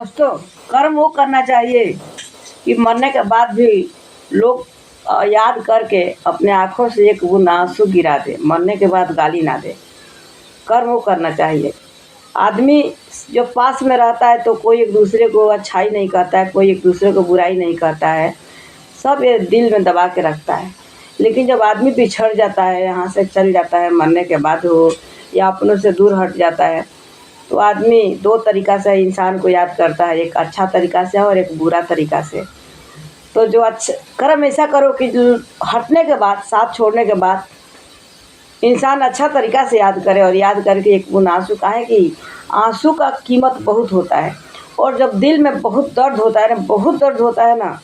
दोस्तों, कर्म वो करना चाहिए कि मरने के बाद भी लोग याद करके अपने आँखों से एक बूँद आँसू गिरा दे, मरने के बाद गाली ना दे। कर्म वो करना चाहिए। आदमी जो पास में रहता है तो कोई एक दूसरे को अच्छाई नहीं करता है, कोई एक दूसरे को बुराई नहीं करता है, सब ये दिल में दबा के रखता है। लेकिन जब आदमी बिछड़ जाता है, यहाँ से चल जाता है, मरने के बाद हो या अपनों से दूर हट जाता है, तो आदमी दो तरीक़ा से इंसान को याद करता है, एक अच्छा तरीक़ा से और एक बुरा तरीक़ा से। तो जो अच्छा कर्म ऐसा करो कि जो हटने के बाद, साथ छोड़ने के बाद इंसान अच्छा तरीक़ा से याद करे, और याद करके एक बूँद आँसू, काहे कि आँसू का कीमत बहुत होता है। और जब दिल में बहुत दर्द होता है ना, बहुत दर्द होता है ना,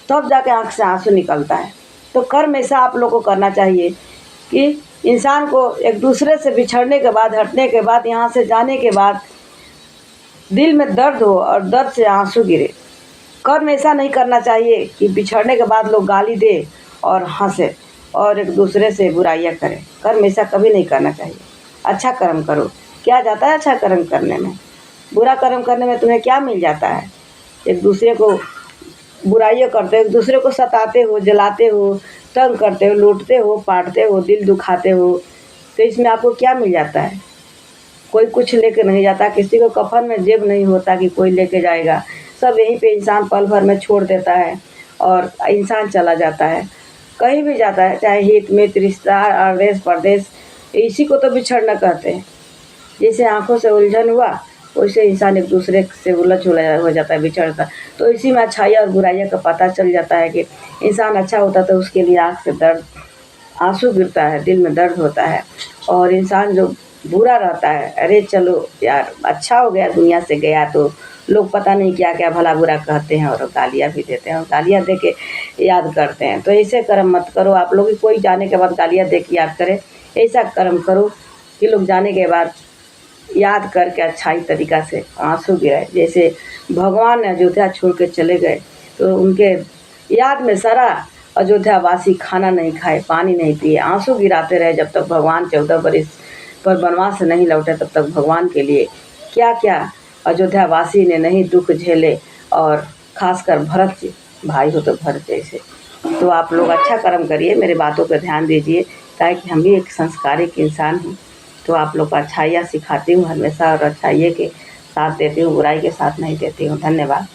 तब जाके आँख से आँसू निकलता है। तो कर्म ऐसा आप लोग को करना चाहिए कि इंसान को एक दूसरे से बिछड़ने के बाद, हटने के बाद, यहाँ से जाने के बाद दिल में दर्द हो और दर्द से आंसू गिरे। कर्म ऐसा नहीं करना चाहिए कि बिछड़ने के बाद लोग गाली दे और हंसे और एक दूसरे से बुराइयां करें। कर्म ऐसा कभी नहीं करना चाहिए। अच्छा कर्म करो। क्या जाता है अच्छा कर्म करने में? बुरा कर्म करने में तुम्हें क्या मिल जाता है? एक दूसरे को बुराइयाँ करते हो, एक दूसरे को सताते हो, जलाते हो, तंग करते हो, लूटते हो, पाटते हो, दिल दुखाते हो, तो इसमें आपको क्या मिल जाता है? कोई कुछ लेके नहीं जाता। किसी को कफन में जेब नहीं होता कि कोई लेके जाएगा। सब यहीं पे इंसान पल भर में छोड़ देता है और इंसान चला जाता है, कहीं भी जाता है, चाहे हित मित्र रिश्तेदार देश परदेश, इसी को तो बिछड़ना कहते हैं। जैसे आँखों से उलझन हुआ, वैसे इंसान एक दूसरे से उलझ हो जाता है, बिछड़ता। तो इसी में अच्छाई और बुराइयाँ का पता चल जाता है कि इंसान अच्छा होता तो उसके लिए आँख से दर्द आंसू गिरता है, दिल में दर्द होता है। और इंसान जो बुरा रहता है, अरे चलो यार अच्छा हो गया, दुनिया से गया, तो लोग पता नहीं क्या क्या भला बुरा कहते हैं और गालियाँ भी देते हैं, और गालियाँ दे के याद करते हैं। तो ऐसे कर्म मत करो आप लोग। कोई जाने के बाद गालियाँ दे के याद करे, ऐसा कर्म करो कि लोग जाने के बाद याद करके अच्छाई तरीक़ा से आंसू गिराए। जैसे भगवान अयोध्या छोड़ के चले गए, तो उनके याद में सारा अयोध्यावासी खाना नहीं खाए, पानी नहीं पिए, आंसू गिराते रहे जब तक भगवान 14 बरस पर वनवास से नहीं लौटे। तब तक भगवान के लिए क्या क्या अयोध्यावासी ने नहीं दुख झेले, और खासकर भरत जी, भाई हो तो भरत जैसे। तो आप लोग अच्छा कर्म करिए, मेरे बातों पर ध्यान दीजिए, ताकि हम भी एक संस्कारिक इंसान हूँ। तो आप लोग को अच्छाइयाँ सिखाती हूँ हमेशा, और अच्छाइयों के साथ देती हूँ, बुराई के साथ नहीं देती हूँ। धन्यवाद।